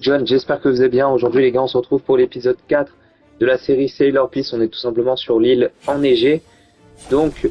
John, j'espère que vous allez bien. Aujourd'hui les gars, on se retrouve pour l'épisode 4 de la série Sailor Peace. On est tout simplement sur l'île enneigée. Donc,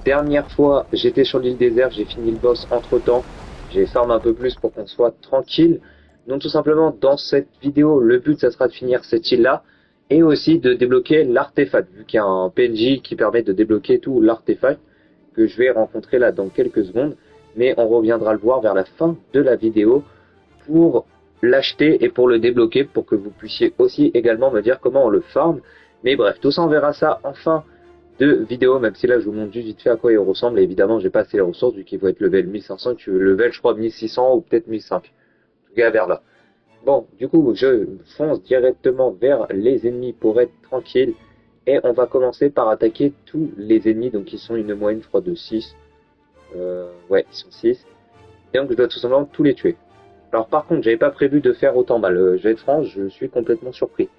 dernière fois, j'étais sur l'île déserte, j'ai fini le boss entre temps. J'ai farm un peu plus pour qu'on soit tranquille. Donc tout simplement, dans cette vidéo, le but, ça sera de finir cette île-là. Et aussi de débloquer l'artefact, vu qu'il y a un PNJ qui permet de débloquer tout l'artefact, que je vais rencontrer là dans quelques secondes. Mais on reviendra le voir vers la fin de la vidéo pour l'acheter et pour le débloquer, pour que vous puissiez aussi également me dire comment on le farm. Mais bref, tout ça on verra ça en fin de vidéo, même si là je vous montre juste vite fait à quoi il ressemble. Et évidemment j'ai pas assez les ressources vu qu'il faut être level 1500, tu veux level je crois 1600 ou peut-être 1500, en tout cas vers là. Bon, du coup je fonce directement vers les ennemis pour être tranquille. Et on va commencer par attaquer tous les ennemis, donc ils sont une moyenne je crois de 6. Ouais, ils sont 6. Et donc je dois tout simplement tous les tuer. Alors par contre, j'avais pas prévu de faire autant mal. Je vais être franc, je suis complètement surpris.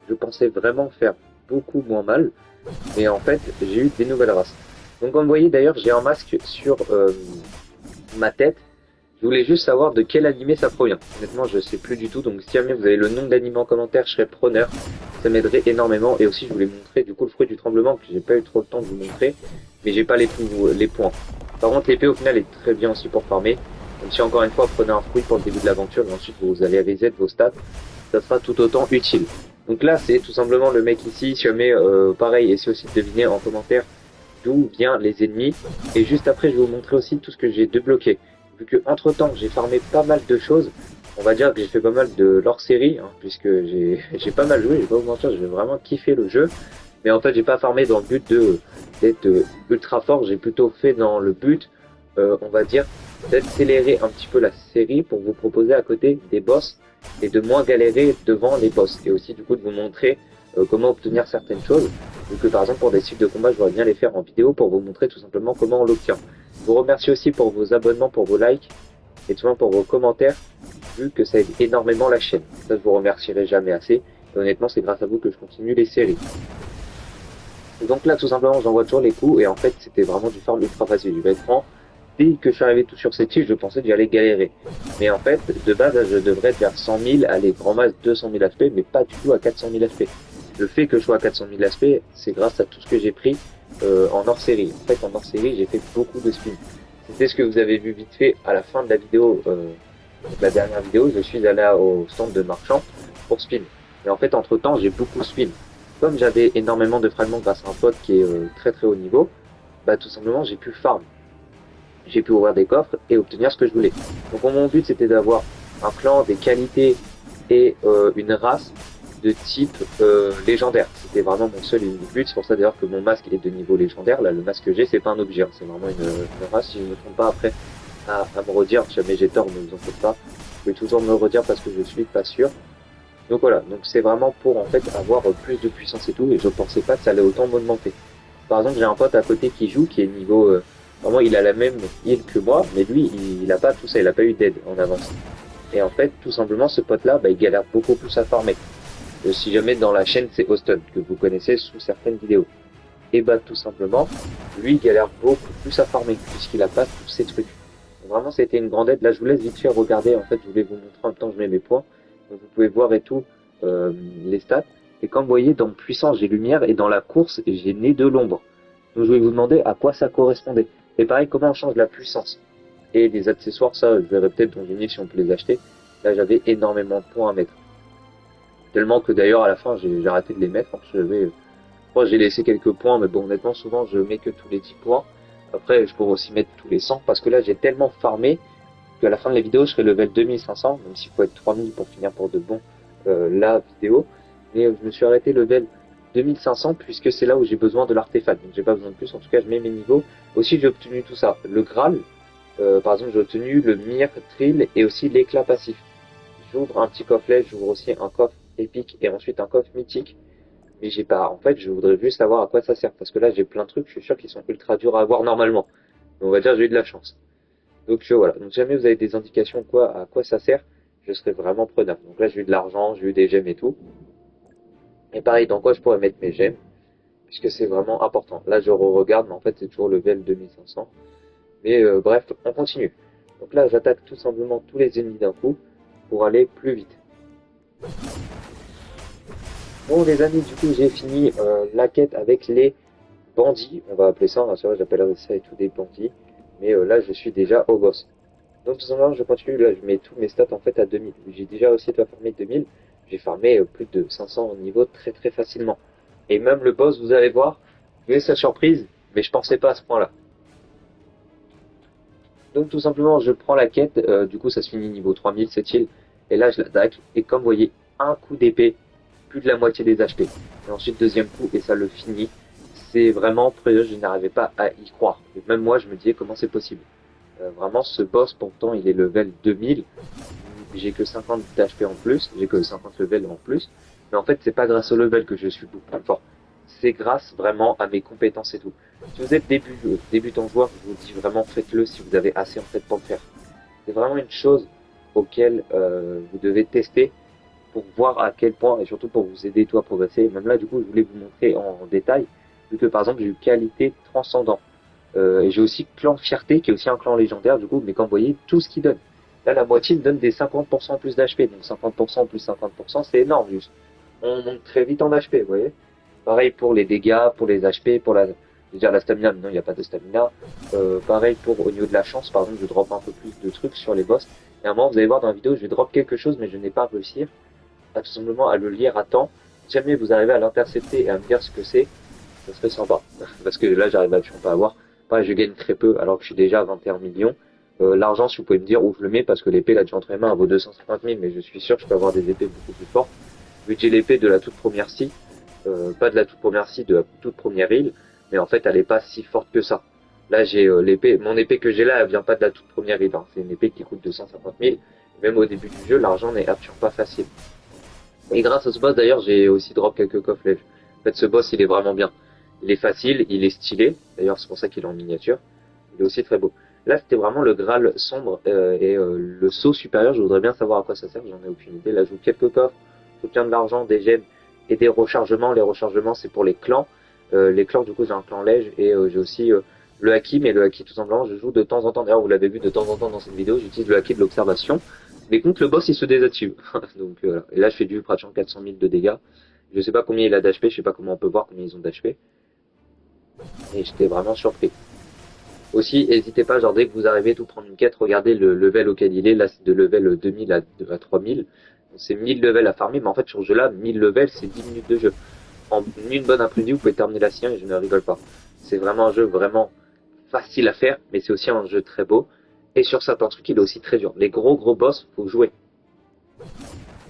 Je pensais vraiment faire beaucoup moins mal, mais en fait, j'ai eu des nouvelles races. Donc comme vous voyez d'ailleurs, j'ai un masque sur ma tête. Je voulais juste savoir de quel animé ça provient. Honnêtement, je sais plus du tout, donc si jamais vous avez le nom d'animé en commentaire, je serais preneur. Ça m'aiderait énormément. Et aussi, je voulais montrer du coup le fruit du tremblement, que j'ai pas eu trop le temps de vous montrer, mais j'ai pas les points. Par contre, l'épée au final est très bien aussi pour farmer. Même si encore une fois, prenez un fruit pour le début de l'aventure, et ensuite vous allez reset vos stats, ça sera tout autant utile. Donc là, c'est tout simplement le mec ici, si jamais, pareil, essayez aussi de deviner en commentaire d'où viennent les ennemis. Et juste après, je vais vous montrer aussi tout ce que j'ai débloqué. Vu que entre temps, j'ai farmé pas mal de choses, on va dire que j'ai fait pas mal de l'hors-série, hein, puisque j'ai pas mal joué, je vais pas vous mentir, j'ai vraiment kiffé le jeu. Mais en fait, j'ai pas farmé dans le but d'être ultra fort, j'ai plutôt fait dans le but, on va dire, d'accélérer un petit peu la série pour vous proposer à côté des boss et de moins galérer devant les boss. Et aussi du coup de vous montrer comment obtenir certaines choses. Vu que par exemple pour des cycles de combat, je voudrais bien les faire en vidéo pour vous montrer tout simplement comment on l'obtient. Je vous remercie aussi pour vos abonnements, pour vos likes et tout simplement pour vos commentaires, vu que ça aide énormément la chaîne. Ça, je vous remercierai jamais assez. Et honnêtement, c'est grâce à vous que je continue les séries. Donc là, tout simplement, j'envoie toujours les coups et en fait, c'était vraiment du farm ultra facile. Je vais être franc. Dès que je suis arrivé tout sur cette île, je pensais que j'allais galérer. Mais en fait, de base, je devrais être vers 100 000, aller grand max 200 000 HP, mais pas du tout à 400 000 HP. Le fait que je sois à 400 000 HP, c'est grâce à tout ce que j'ai pris en hors-série. En fait, en hors-série, j'ai fait beaucoup de spins. C'était ce que vous avez vu vite fait à la fin de la vidéo, la dernière vidéo. Je suis allé au stand de marchand pour spin. Mais en fait, entre-temps, j'ai beaucoup spin. Comme j'avais énormément de fragments grâce à un pote qui est très très haut niveau, bah tout simplement, j'ai pu farm. J'ai pu ouvrir des coffres et obtenir ce que je voulais. Donc mon but c'était d'avoir un clan, des qualités et une race de type légendaire. C'était vraiment mon seul et unique but. C'est pour ça d'ailleurs que mon masque est de niveau légendaire. Là le masque que j'ai c'est pas un objet, hein. C'est vraiment une race. Si je ne me trompe pas après à me redire, si jamais j'ai tort ne vous en faites pas. Vous pouvez toujours me redire parce que je suis pas sûr. Donc voilà, donc c'est vraiment pour en fait avoir plus de puissance et tout, et je pensais pas que ça allait autant m'augmenter. Par exemple, j'ai un pote à côté qui joue, qui est niveau, vraiment il a la même île que moi, mais lui il a pas tout ça, il a pas eu d'aide en avance. Et en fait, tout simplement, ce pote-là, bah, il galère beaucoup plus à farmer. Si jamais dans la chaîne c'est Austin, que vous connaissez sous certaines vidéos. Et bah tout simplement, lui il galère beaucoup plus à farmer, puisqu'il a pas tous ces trucs. Donc, vraiment, c'était une grande aide. Là, je vous laisse vite fait regarder, en fait, je voulais vous montrer en même temps que je mets mes points. Donc, vous pouvez voir et tout, les stats. Et comme vous voyez, dans puissance, j'ai lumière, et dans la course, j'ai nez de l'ombre. Donc, je vais vous demander à quoi ça correspondait. Et pareil, comment on change la puissance. Et les accessoires, ça, je verrai peut-être dans une île si on peut les acheter. Là, j'avais énormément de points à mettre. Tellement que d'ailleurs, à la fin, j'ai arrêté de les mettre. Hein. Je crois que j'ai laissé quelques points, mais bon, honnêtement, souvent, je mets que tous les 10 points. Après, je pourrais aussi mettre tous les 100, parce que là, j'ai tellement farmé qu'à la fin de la vidéo, je serai level 2500, même s'il faut être 3000 pour finir pour de bon la vidéo. Mais je me suis arrêté level 2500, puisque c'est là où j'ai besoin de l'artefact. Donc, j'ai pas besoin de plus. En tout cas, je mets mes niveaux. Aussi, j'ai obtenu tout ça. Le Graal, par exemple, j'ai obtenu le Trill et aussi l'éclat passif. J'ouvre un petit coffret, j'ouvre aussi un coffre épique et ensuite un coffre mythique. Mais j'ai pas, en fait, je voudrais juste savoir à quoi ça sert, parce que là, j'ai plein de trucs, je suis sûr qu'ils sont ultra durs à avoir normalement. Mais on va dire, j'ai eu de la chance. Donc, voilà. Donc, si jamais vous avez des indications à quoi ça sert, je serais vraiment preneur. Donc là, j'ai eu de l'argent, j'ai eu des gemmes et tout. Et pareil, dans quoi je pourrais mettre mes gemmes, puisque c'est vraiment important. Là, je regarde, mais en fait, c'est toujours level 2500. Mais bref, on continue. Donc là, j'attaque tout simplement tous les ennemis d'un coup pour aller plus vite. Bon les amis, du coup j'ai fini la quête avec les bandits, on va appeler ça, j'appellerai ça et tout des bandits, mais là je suis déjà au boss. Donc tout simplement je continue, là je mets tous mes stats en fait à 2000, j'ai déjà réussi à farmer 2000, j'ai farmé plus de 500 au niveau très très facilement. Et même le boss, vous allez voir, vous avez sa surprise, mais je pensais pas à ce point là. Donc tout simplement je prends la quête, du coup ça se finit niveau 3000 cette île, et là je l'attaque, et comme vous voyez, un coup d'épée, plus de la moitié des HP. Et ensuite deuxième coup, et ça le finit. C'est vraiment précieux, je n'arrivais pas à y croire. Et même moi je me disais comment c'est possible. Vraiment ce boss pourtant il est level 2000, j'ai que 50 d'HP en plus, j'ai que 50 level en plus, mais en fait c'est pas grâce au level que je suis beaucoup plus fort. C'est grâce vraiment à mes compétences et tout. Si vous êtes débutant joueur, je vous dis vraiment faites-le si vous avez assez en tête pour le faire. C'est vraiment une chose auquel vous devez tester pour voir à quel point, et surtout pour vous aider toi à progresser. Même là, du coup, je voulais vous montrer en détail, vu que par exemple, j'ai eu qualité transcendant. Et j'ai aussi clan fierté, qui est aussi un clan légendaire, du coup, mais quand vous voyez tout ce qu'il donne. Là, la moitié me donne des 50% plus d'HP, donc 50% plus 50%, c'est énorme, juste. On monte très vite en HP, vous voyez. Pareil pour les dégâts, pour les HP, pour la, je veux dire la stamina, mais non, il n'y a pas de stamina. Pareil pour au niveau de la chance, par exemple, je drop un peu plus de trucs sur les boss. Et à un moment, vous allez voir dans la vidéo, je vais drop quelque chose, mais je n'ai pas réussi à tout simplement à le lire à temps. Si jamais vous arrivez à l'intercepter et à me dire ce que c'est, ça serait sympa. Parce que là, j'arrive absolument pas à voir. Pareil, je gagne très peu, alors que je suis déjà à 21 millions. L'argent, si vous pouvez me dire où je le mets, parce que l'épée, là, du entre les mains, elle vaut 250 000, mais je suis sûr que je peux avoir des épées beaucoup plus fortes. Vu que j'ai l'épée de la toute première scie, pas de la toute première scie, de la toute première île, mais en fait, elle est pas si forte que ça. Là, j'ai l'épée, mon épée que j'ai là, elle vient pas de la toute première île, hein. C'est une épée qui coûte 250 000. Même au début du jeu, l'argent n'est absolument pas facile. Et grâce à ce boss, d'ailleurs, j'ai aussi drop quelques coffres lèvres. En fait, ce boss, il est vraiment bien. Il est facile, il est stylé. D'ailleurs, c'est pour ça qu'il est en miniature. Il est aussi très beau. Là, c'était vraiment le Graal sombre et le saut supérieur. Je voudrais bien savoir à quoi ça sert. J'en ai aucune idée. Là, je joue quelques coffres. J'obtiens de l'argent, des gemmes et des rechargements. Les rechargements, c'est pour les clans. Les clans, du coup, j'ai un clan Lège et j'ai aussi le haki. Mais le haki, tout simplement, je joue de temps en temps. D'ailleurs, vous l'avez vu de temps en temps dans cette vidéo. J'utilise le haki de l'observation. Mais contre le boss, il se désactive. Donc voilà. Et là, je fais du pratiquement 400 000 de dégâts. Je sais pas combien il a d'HP. Je sais pas comment on peut voir combien ils ont d'HP. Et j'étais vraiment surpris. Aussi, n'hésitez pas, genre dès que vous arrivez tout prendre une quête, regardez le level auquel il est. Là, c'est de level 2000 à 3000. C'est 1000 levels à farmer, mais en fait, sur ce jeu-là, 1000 levels, c'est 10 minutes de jeu. En une bonne après-midi, vous pouvez terminer la sienne et je ne rigole pas. C'est vraiment un jeu vraiment facile à faire, mais c'est aussi un jeu très beau. Et sur certains trucs, il est aussi très dur. Les gros boss, faut jouer.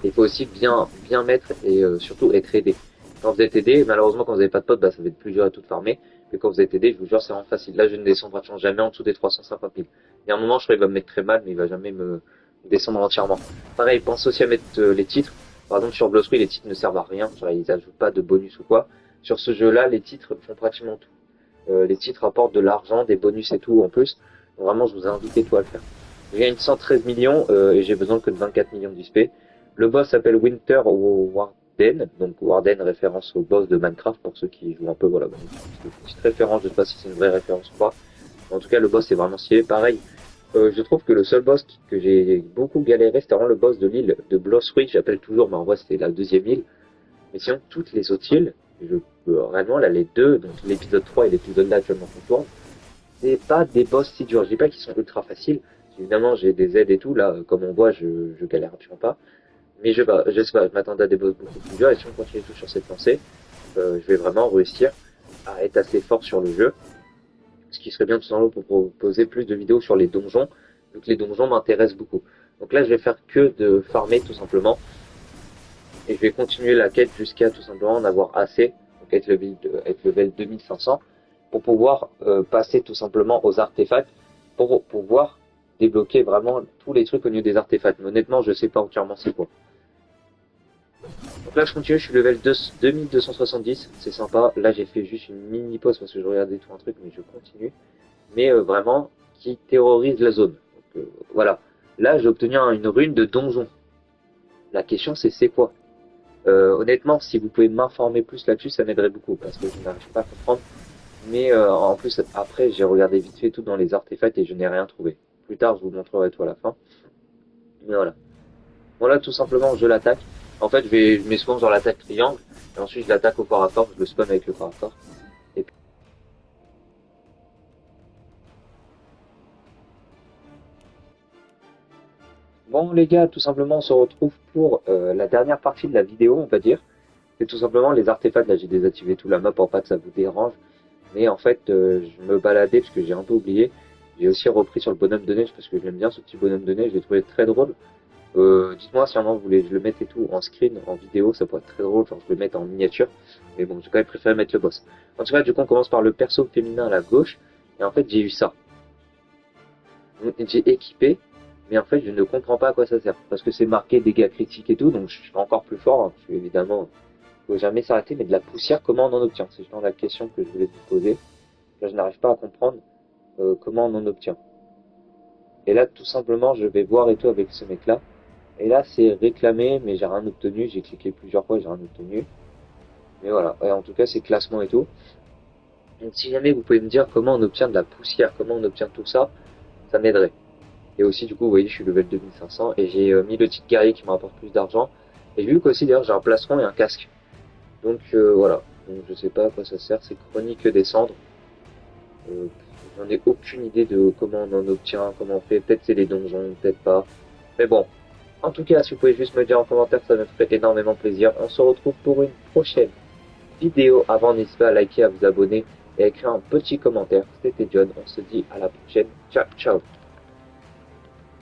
Il faut aussi bien mettre et surtout être aidé. Quand vous êtes aidé, malheureusement quand vous n'avez pas de potes, bah, ça va être plus dur à tout farmer. Mais quand vous êtes aidé, je vous jure, c'est vraiment facile. Là, je ne descends pratiquement jamais en dessous des 350 000. Il y a un moment, je crois qu'il va me mettre très mal, mais il va jamais me descendre entièrement. Pareil, pensez aussi à mettre les titres. Par exemple, sur Blossry, les titres ne servent à rien. Genre, ils ajoutent pas de bonus ou quoi. Sur ce jeu-là, les titres font pratiquement tout. Les titres apportent de l'argent, des bonus et tout en plus. Donc, vraiment, je vous invite tout à le faire. Je gagne 113 millions et j'ai besoin que de 24 millions d'XP. Le boss s'appelle Winter Warden, donc Warden référence au boss de Minecraft pour ceux qui jouent un peu, voilà, une petite référence, je sais pas si c'est une vraie référence ou pas. En tout cas, le boss est vraiment stylé. Pareil, je trouve que le seul boss que j'ai beaucoup galéré, c'était vraiment le boss de l'île de Blosswick, j'appelle toujours, mais en vrai c'était la deuxième île. Mais sinon, toutes les autres îles, réellement là les deux, donc l'épisode 3 et l'épisode là actuellement qu'on tourne, c'est pas des boss si durs. Je dis pas qu'ils sont ultra faciles. Évidemment, j'ai des aides et tout, là, comme on voit, je galère absolument pas. Mais je sais pas, je m'attendais à des boss beaucoup plus durs, et si on continue tout sur cette lancée, je vais vraiment réussir à être assez fort sur le jeu. Ce qui serait bien tout simplement pour proposer plus de vidéos sur les donjons, vu que les donjons m'intéressent beaucoup. Donc là, je vais faire que de farmer tout simplement. Et je vais continuer la quête jusqu'à tout simplement en avoir assez, donc être level 2500, pour pouvoir passer tout simplement aux artefacts, pour pouvoir débloquer vraiment tous les trucs au niveau des artefacts. Mais honnêtement, je sais pas entièrement c'est quoi. Donc là, je continue, je suis level 2270, c'est sympa. Là, j'ai fait juste une mini pause parce que je regardais tout un truc, mais je continue. Mais vraiment, qui terrorise la zone. Donc, voilà. Là, j'ai obtenu une rune de donjon. La question, c'est quoi? Honnêtement, si vous pouvez m'informer plus là-dessus, ça m'aiderait beaucoup, parce que je n'arrive pas à comprendre. Mais en plus, après, j'ai regardé vite fait tout dans les artefacts et je n'ai rien trouvé. Plus tard, je vous montrerai tout à la fin. Mais voilà. Voilà, tout simplement, je l'attaque. En fait, je mets souvent dans l'attaque triangle, et ensuite je l'attaque au corps à corps, je le spawn avec le corps à corps. Et puis... Bon les gars, tout simplement on se retrouve pour la dernière partie de la vidéo, on va dire. C'est tout simplement les artefacts, là j'ai désactivé tout la map pour pas que ça vous dérange. Mais en fait, je me baladais parce que j'ai un peu oublié. J'ai aussi repris sur le bonhomme de neige parce que j'aime bien ce petit bonhomme de neige, je l'ai trouvé très drôle. Dites-moi si vraiment vous voulez que je le mette et tout en screen, en vidéo, ça pourrait être très drôle, genre je le mette en miniature. Mais bon, j'ai quand même préféré mettre le boss. En tout cas, du coup, on commence par le perso féminin à la gauche. Et en fait, j'ai eu ça. J'ai équipé, mais en fait, je ne comprends pas à quoi ça sert. Parce que c'est marqué dégâts critiques et tout, donc je suis encore plus fort. Hein, parce que évidemment, il faut jamais s'arrêter. Mais de la poussière, comment on en obtient? C'est justement la question que je voulais vous poser. Là, je n'arrive pas à comprendre comment on en obtient. Et là, tout simplement, je vais voir et tout avec ce mec-là. Et là, c'est réclamé, mais j'ai rien obtenu. J'ai cliqué plusieurs fois, j'ai rien obtenu. Mais voilà. Ouais, en tout cas, c'est classement et tout. Donc, si jamais vous pouvez me dire comment on obtient de la poussière, comment on obtient tout ça, ça m'aiderait. Et aussi, du coup, vous voyez, je suis level 2500 et j'ai mis le titre guerrier qui me rapporte plus d'argent. Et j'ai vu qu'aussi, d'ailleurs, j'ai un plastron et un casque. Donc, voilà. Donc, je sais pas à quoi ça sert. C'est chronique des cendres. Euh, J'en ai aucune idée de comment on en obtient, comment on fait. Peut-être c'est les donjons, peut-être pas. Mais bon, en tout cas, si vous pouvez juste me dire en commentaire, ça me ferait énormément plaisir. On se retrouve pour une prochaine vidéo. Avant, n'hésitez pas à liker, à vous abonner et à écrire un petit commentaire. C'était John, on se dit à la prochaine. Ciao, ciao.